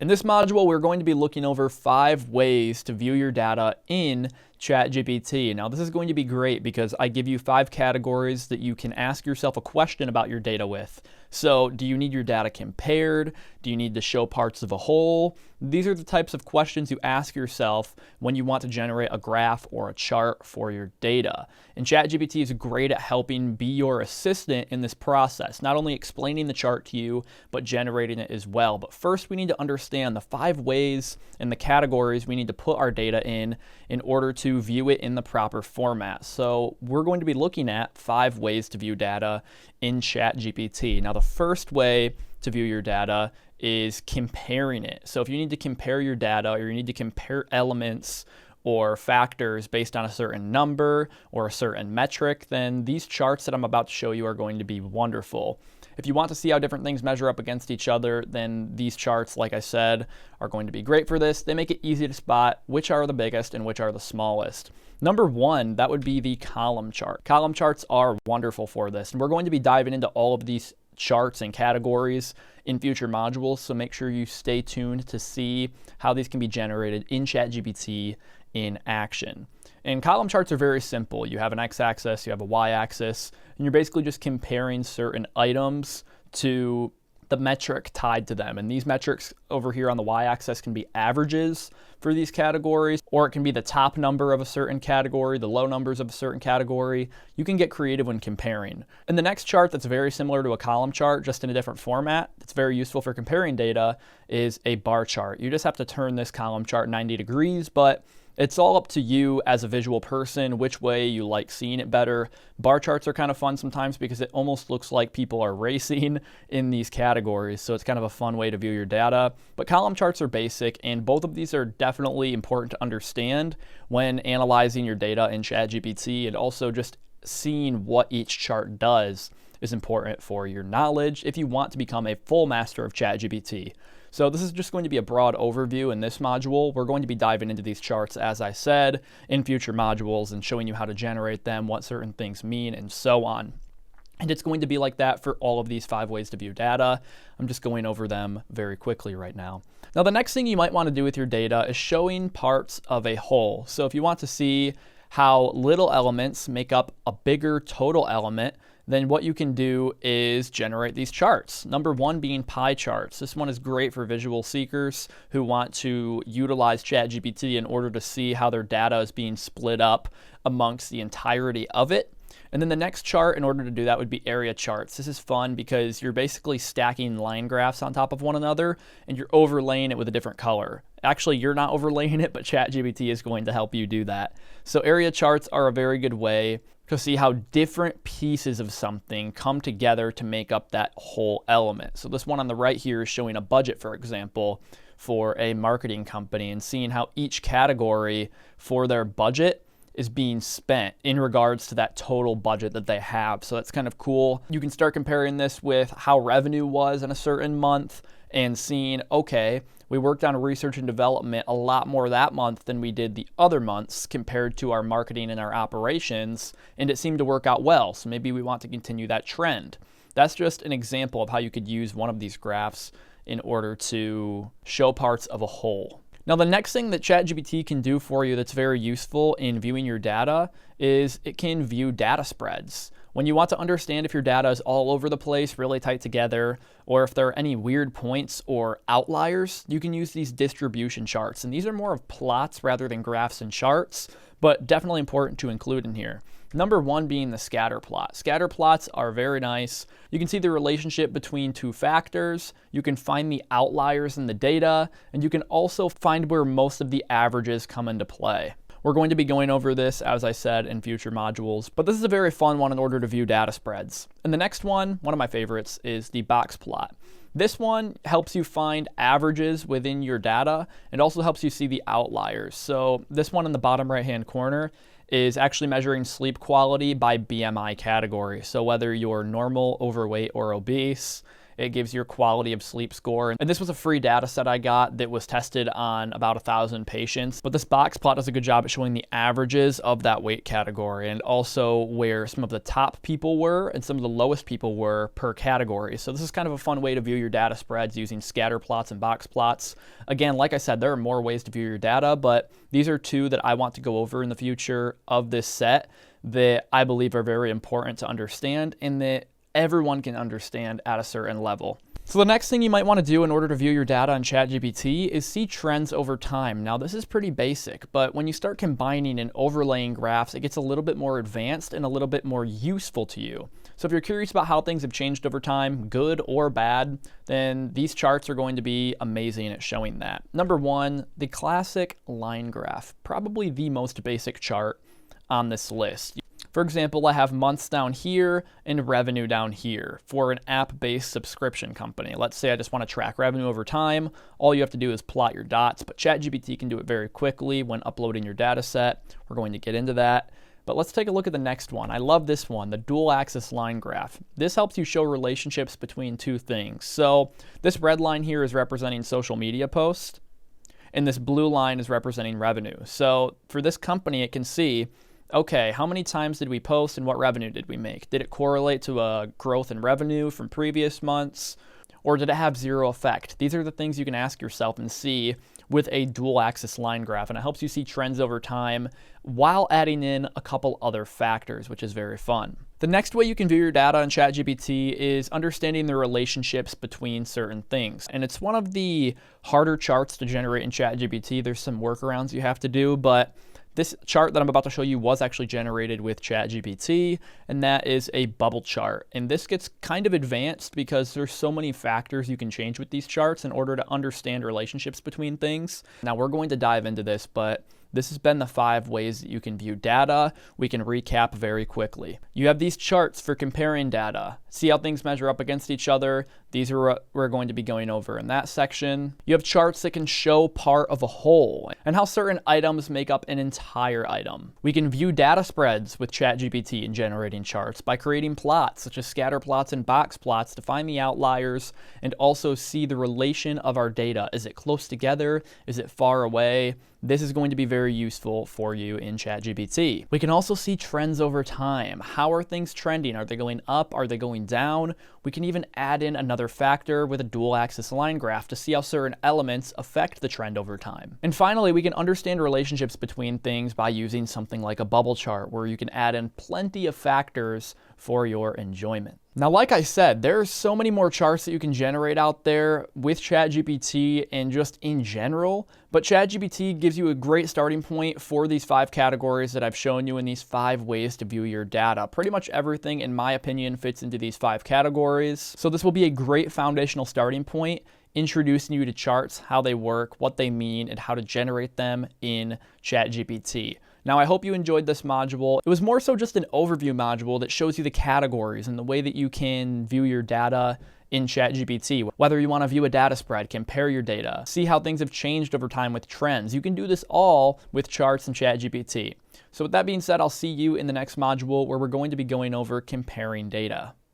In this module, we're going to be looking over 5 ways to view your data in ChatGPT. Now, this is going to be great because I give you 5 categories that you can ask yourself a question about your data with. So, do you need your data compared? Do you need to show parts of a whole? These are the types of questions you ask yourself when you want to generate a graph or a chart for your data. And ChatGPT is great at helping be your assistant in this process, not only explaining the chart to you, but generating it as well. But first, we need to understand the 5 ways and the categories we need to put our data in order to view it in the proper format. So we're going to be looking at 5 ways to view data in ChatGPT. Now, the first way to view your data is comparing it. So if you need to compare your data or you need to compare elements or factors based on a certain number or a certain metric, then these charts that I'm about to show you are going to be wonderful. If you want to see how different things measure up against each other, then these charts, like I said, are going to be great for this. They make it easy to spot which are the biggest and which are the smallest. Number 1, that would be the column chart. Column charts are wonderful for this, and we're going to be diving into all of these charts and categories in future modules, so make sure you stay tuned to see how these can be generated in ChatGPT in action. And column charts are very simple. You have an x-axis, you have a y-axis, and you're basically just comparing certain items to the metric tied to them. And these metrics over here on the y-axis can be averages for these categories, or it can be the top number of a certain category, the low numbers of a certain category. You can get creative when comparing. And the next chart that's very similar to a column chart, just in a different format, that's very useful for comparing data, is a bar chart. You just have to turn this column chart 90 degrees, but it's all up to you as a visual person, which way you like seeing it better. Bar charts are kind of fun sometimes because it almost looks like people are racing in these categories. So it's kind of a fun way to view your data. But column charts are basic, and both of these are definitely important to understand when analyzing your data in ChatGPT, and also just seeing what each chart does is important for your knowledge if you want to become a full master of ChatGPT. So this is just going to be a broad overview in this module. We're going to be diving into these charts, as I said, in future modules and showing you how to generate them, what certain things mean, and so on. And it's going to be like that for all of these 5 ways to view data. I'm just going over them very quickly right now. Now, the next thing you might want to do with your data is showing parts of a whole. So if you want to see how little elements make up a bigger total element, then what you can do is generate these charts. Number 1 being pie charts. This one is great for visual seekers who want to utilize ChatGPT in order to see how their data is being split up amongst the entirety of it. And then the next chart, in order to do that, would be area charts. This is fun because you're basically stacking line graphs on top of one another, and you're overlaying it with a different color. Actually, you're not overlaying it, but ChatGPT is going to help you do that. So area charts are a very good way to see how different pieces of something come together to make up that whole element. So this one on the right here is showing a budget, for example, for a marketing company, and seeing how each category for their budget is being spent in regards to that total budget that they have. So that's kind of cool. You can start comparing this with how revenue was in a certain month and seeing, okay, we worked on research and development a lot more that month than we did the other months compared to our marketing and our operations, and it seemed to work out well. So maybe we want to continue that trend. That's just an example of how you could use one of these graphs in order to show parts of a whole. Now, the next thing that ChatGPT can do for you that's very useful in viewing your data is it can view data spreads. When you want to understand if your data is all over the place, really tight together, or if there are any weird points or outliers, you can use these distribution charts. And these are more of plots rather than graphs and charts, but definitely important to include in here. Number 1 being the scatter plot. Scatter plots are very nice. You can see the relationship between 2 factors. You can find the outliers in the data, and you can also find where most of the averages come into play. We're going to be going over this, as I said, in future modules, but this is a very fun one in order to view data spreads. And the next one of my favorites, is the box plot. This one helps you find averages within your data and also helps you see the outliers. So this one in the bottom right-hand corner is actually measuring sleep quality by BMI category. So whether you're normal, overweight, or obese, It gives your quality of sleep score. And this was a free data set I got that was tested on about 1,000 patients. But this box plot does a good job at showing the averages of that weight category and also where some of the top people were and some of the lowest people were per category. So this is kind of a fun way to view your data spreads using scatter plots and box plots. Again, like I said, there are more ways to view your data, but these are two that I want to go over in the future of this set that I believe are very important to understand and that everyone can understand at a certain level. So the next thing you might want to do in order to view your data on ChatGPT is see trends over time. Now this is pretty basic, but when you start combining and overlaying graphs, it gets a little bit more advanced and a little bit more useful to you. So if you're curious about how things have changed over time, good or bad, then these charts are going to be amazing at showing that. Number one, the classic line graph, probably the most basic chart on this list. For example, I have months down here and revenue down here for an app-based subscription company. Let's say I just want to track revenue over time. All you have to do is plot your dots, but ChatGPT can do it very quickly when uploading your data set. We're going to get into that. But let's take a look at the next one. I love this one, the dual axis line graph. This helps you show relationships between two things. So this red line here is representing social media posts, and this blue line is representing revenue. So for this company, it can see, okay, how many times did we post and what revenue did we make? Did it correlate to a growth in revenue from previous months, or did it have zero effect? These are the things you can ask yourself and see with a dual axis line graph, and it helps you see trends over time while adding in a couple other factors, which is very fun. The next way you can view your data on ChatGPT is understanding the relationships between certain things. And it's one of the harder charts to generate in ChatGPT. There's some workarounds you have to do, but this chart that I'm about to show you was actually generated with ChatGPT, and that is a bubble chart. And this gets kind of advanced because there's so many factors you can change with these charts in order to understand relationships between things. Now we're going to dive into this, but this has been the 5 ways that you can view data. We can recap very quickly. You have these charts for comparing data. See how things measure up against each other. These are what we're going to be going over in that section. You have charts that can show part of a whole and how certain items make up an entire item. We can view data spreads with ChatGPT in generating charts by creating plots such as scatter plots and box plots to find the outliers and also see the relation of our data. Is it close together? Is it far away? This is going to be very useful for you in ChatGPT. We can also see trends over time. How are things trending? Are they going up? Are they going down? We can even add in another factor with a dual axis line graph to see how certain elements affect the trend over time. And finally, we can understand relationships between things by using something like a bubble chart where you can add in plenty of factors for your enjoyment. Now, like I said, there are so many more charts that you can generate out there with ChatGPT and just in general, but ChatGPT gives you a great starting point for these 5 categories that I've shown you in these 5 ways to view your data. Pretty much everything, in my opinion, fits into these 5 categories. So this will be a great foundational starting point, introducing you to charts, how they work, what they mean, and how to generate them in ChatGPT. Now, I hope you enjoyed this module. It was more so just an overview module that shows you the categories and the way that you can view your data in ChatGPT. Whether you want to view a data spread, compare your data, see how things have changed over time with trends. You can do this all with charts in ChatGPT. So with that being said, I'll see you in the next module where we're going to be going over comparing data.